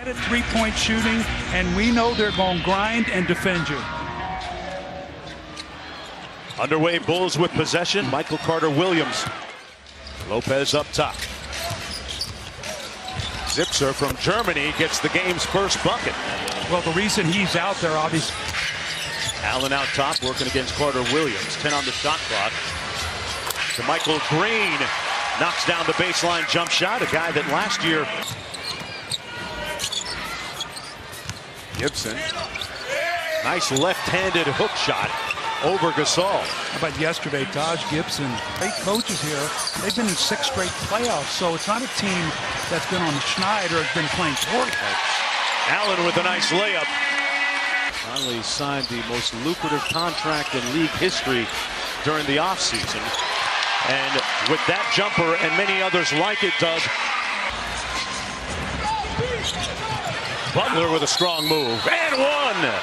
Three-point shooting, and we know they're going to grind and defend you. Underway Bulls with possession. Michael Carter-Williams. Lopez up top. Zipser from Germany gets the game's first bucket. Well, the reason he's out there, obviously. Allen out top working against Carter-Williams. 10 on the shot clock. To Michael Green. Knocks down the baseline jump shot. A guy that last year. Gibson. Nice left-handed hook shot over Gasol. How about yesterday, Taj Gibson? 8 coaches here. They've been in 6 straight playoffs, so it's not a team that's been on the schneid or has been playing poorly. Allen with a nice layup. Conley signed the most lucrative contract in league history during the offseason. And with that jumper and many others like it, Doug. Butler with a strong move. And one!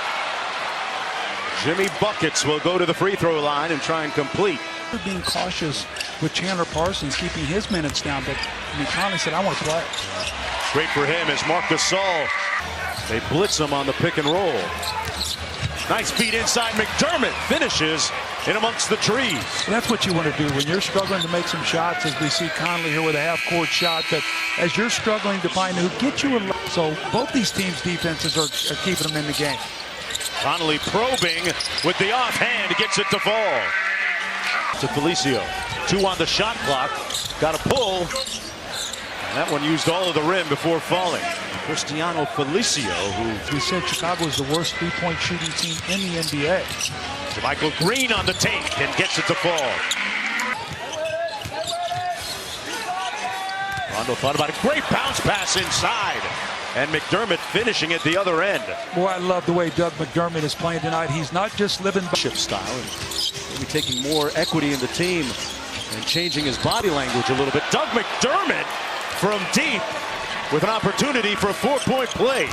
Jimmy Buckets will go to the free throw line and try and complete. They're being cautious with Chandler Parsons, keeping his minutes down, but Conley said, I want to play. Great for him as Marc Gasol. They blitz him on the pick and roll. Nice feed inside. McDermott finishes in amongst the trees. That's what you want to do when you're struggling to make some shots, as we see Conley here with a half-court shot, that as you're struggling to find who gets you a... So both these teams' defenses are keeping them in the game. Conley probing with the offhand, gets it to fall. To Felicio. 2 on the shot clock. Got a pull. And that one used all of the rim before falling. Cristiano Felicio, who we said Chicago is the worst three-point shooting team in the NBA. Michael Green on the take and gets it to fall. Rondo thought about a great bounce pass inside. And McDermott finishing at the other end. Boy, I love the way Doug McDermott is playing tonight. He's not just living by ship style and maybe taking more equity in the team and changing his body language a little bit. Doug McDermott from deep with an opportunity for a 4-point play.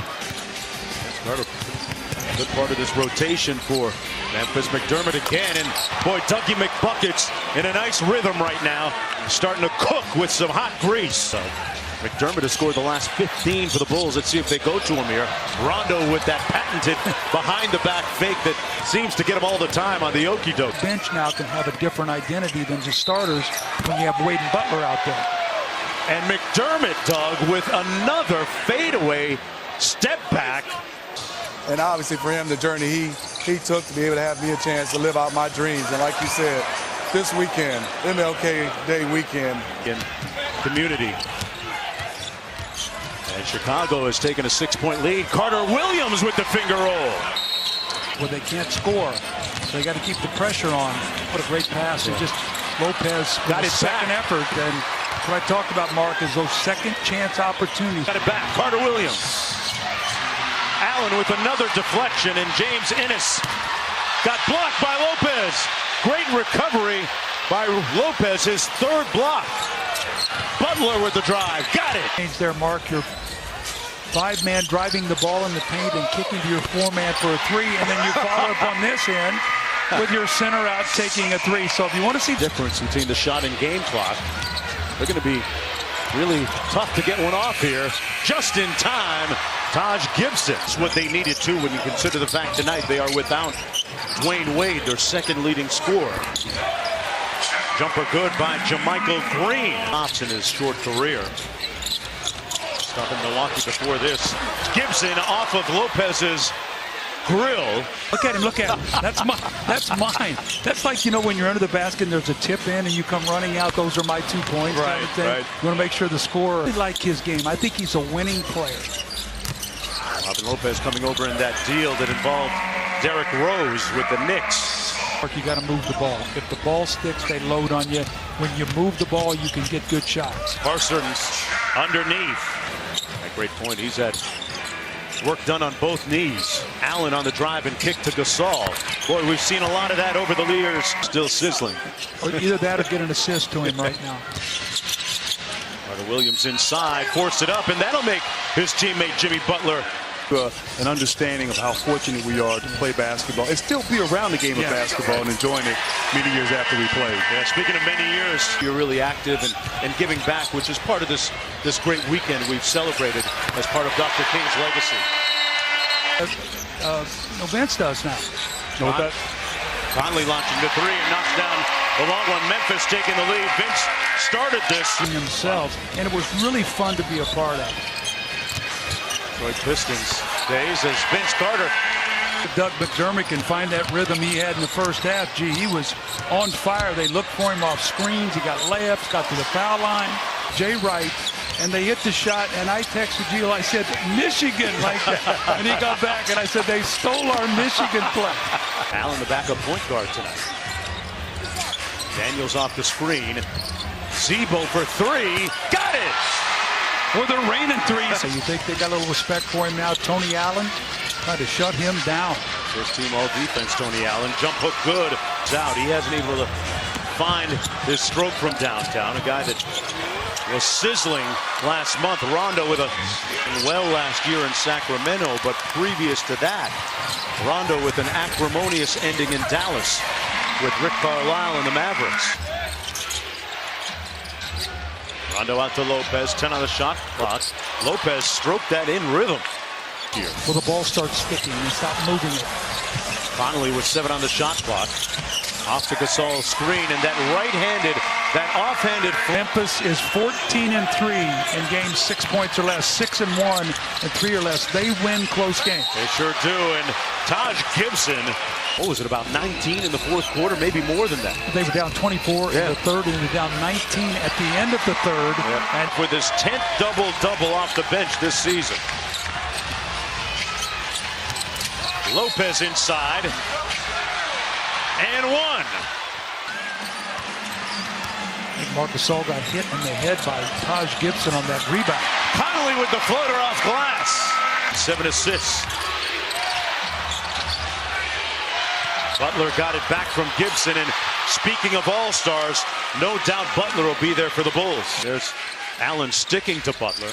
A good part of this rotation for Memphis. McDermott again, and boy, Dougie McBuckets in a nice rhythm right now, starting to cook with some hot grease. McDermott has scored the last 15 for the Bulls. Let's see if they go to him here. Rondo with that patented behind-the-back fake that seems to get him all the time on the okey-doke. Bench now can have a different identity than just starters when you have Wade and Butler out there. And McDermott, Doug, with another fadeaway step back. And obviously for him, the journey he took to be able to have me a chance to live out my dreams. And like you said, this weekend, MLK Day weekend. In community. And Chicago has taken a 6-point lead. Carter-Williams with the finger roll. Well, they can't score. So they got to keep the pressure on. What a great pass. It just Lopez got his second effort. And what I talked about, Mark, is those second chance opportunities. Got it back. Carter-Williams. Allen with another deflection, and James Ennis got blocked by Lopez. Great recovery by Lopez, his 3rd block. Butler with the drive. Got it. Change there, Mark. Your 5-man driving the ball in the paint and kicking to your 4-man for a 3, and then you follow up on this end with your center out taking a 3. So if you want to see difference between the shot and game clock, they're going to be really tough to get one off here. Just in time, Taj Gibson. That's what they needed to when you consider the fact tonight they are without Dwayne Wade, their 2nd leading scorer. Jumper good by JaMychal Green. Tops in his short career. Stuff in Milwaukee before this. Gibson off of Lopez's grill. Look at him, look at him. That's mine. That's mine. That's like, you know, when you're under the basket and there's a tip in and you come running out, those are my 2 points. Right, kind of thing. right. You want to make sure the scorer. I like his game. I think he's a winning player. Robin Lopez coming over in that deal that involved Derrick Rose with the Knicks. You got to move the ball. If the ball sticks, they load on you. When you move the ball, you can get good shots. Parsons underneath. A great point. He's had work done on both knees. Allen on the drive and kick to Gasol. Boy, we've seen a lot of that over the years. Still sizzling. Or either that or get an assist to him right now. Carter-Williams inside, forced it up, and that'll make his teammate Jimmy Butler An understanding of how fortunate we are to play basketball and still be around the game of basketball and enjoying it many years after we played. Yeah, speaking of many years, you're really active and giving back, which is part of this great weekend we've celebrated as part of Dr. King's legacy. Vince does now. Conley launching the three and knocks down the long one. Memphis taking the lead. Vince started this themselves, and it was really fun to be a part of. Detroit Pistons days as Vince Carter. Doug McDermott can find that rhythm he had in the first half. Gee, he was on fire. They looked for him off screens. He got layups, got to the foul line. Jay Wright, and they hit the shot, and I texted Gio. I said, Michigan, like that. And he got back, and I said, they stole our Michigan play. Allen, the backup point guard tonight. Daniels off the screen. Zebo for three. Got it! Well, they're raining threes. So you think they got a little respect for him now? Tony Allen trying to shut him down. First team all defense, Tony Allen. Jump hook good. It's out. He hasn't been able to find his stroke from downtown. A guy that was sizzling last month. Rondo with a well last year in Sacramento, but previous to that, Rondo with an acrimonious ending in Dallas with Rick Carlisle and the Mavericks. Rondo out to Lopez, 10 on the shot clock. Lopez stroked that in rhythm here. Well, the ball starts sticking and stop moving it. Conley with 7 on the shot clock. Off to Gasol's screen, and that right-handed, that off-handed. Memphis is 14-3 in games 6 points or less, 6-1 and 3 or less. They win close games. They sure do. And Taj Gibson, what was it, about 19 in the fourth quarter, maybe more than that. They were down 24 in the third, and they were down 19 at the end of the third. And for this 10th double-double off the bench this season. Lopez inside. And one. Marc Gasol got hit in the head by Taj Gibson on that rebound. Conley with the floater off glass. 7 assists. Butler got it back from Gibson, and speaking of all-stars, no doubt Butler will be there for the Bulls. There's Allen sticking to Butler.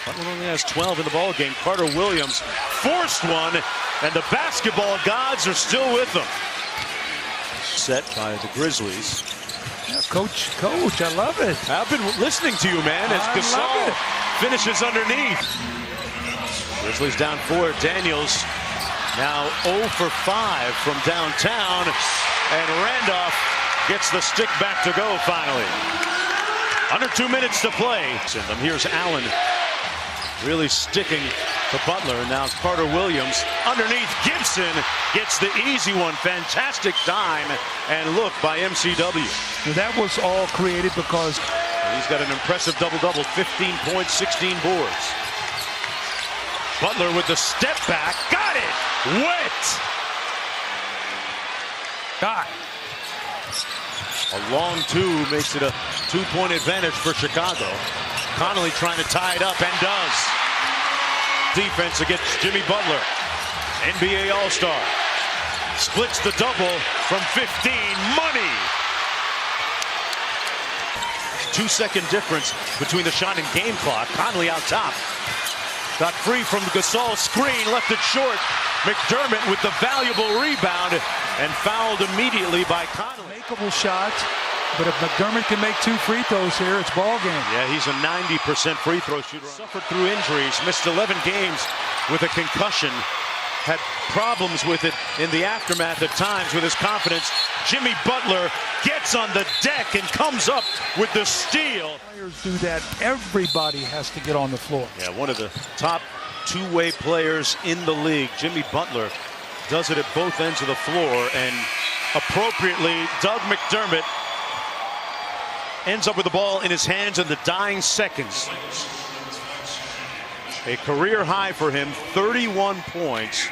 Butler only has 12 in the ball game. Carter Williams forced one, and the basketball gods are still with them. Set by the Grizzlies. Yeah, coach, I love it. I've been listening to you, man, as Gasol finishes underneath. Grizzlies down 4. Daniels now 0 for 5 from downtown, and Randolph gets the stick back to go finally. Under 2 minutes to play. Here's Allen really sticking to Butler. Now Carter Williams underneath. Gibson gets the easy one. Fantastic time and look by MCW. Now that was all created because he's got an impressive double-double, 15 points, 16 boards. Butler with the step back. Got it! Wet! got. A long two makes it a 2-point advantage for Chicago. Conley trying to tie it up and does. Defense against Jimmy Butler. NBA All-Star. Splits the double from 15. Money! 2-second difference between the shot and game clock. Conley out top. Got free from Gasol's screen, left it short. McDermott with the valuable rebound and fouled immediately by Conley. Makeable shot, but if McDermott can make 2 free throws here, it's ball game. Yeah, he's a 90% free throw shooter. Suffered through injuries, missed 11 games with a concussion. Had problems with it in the aftermath at times with his confidence. Jimmy Butler gets on the deck and comes up with the steal. Players do that. Everybody has to get on the floor. Yeah, one of the top two-way players in the league, Jimmy Butler, does it at both ends of the floor, and appropriately, Doug McDermott ends up with the ball in his hands in the dying seconds. A career high for him, 31 points.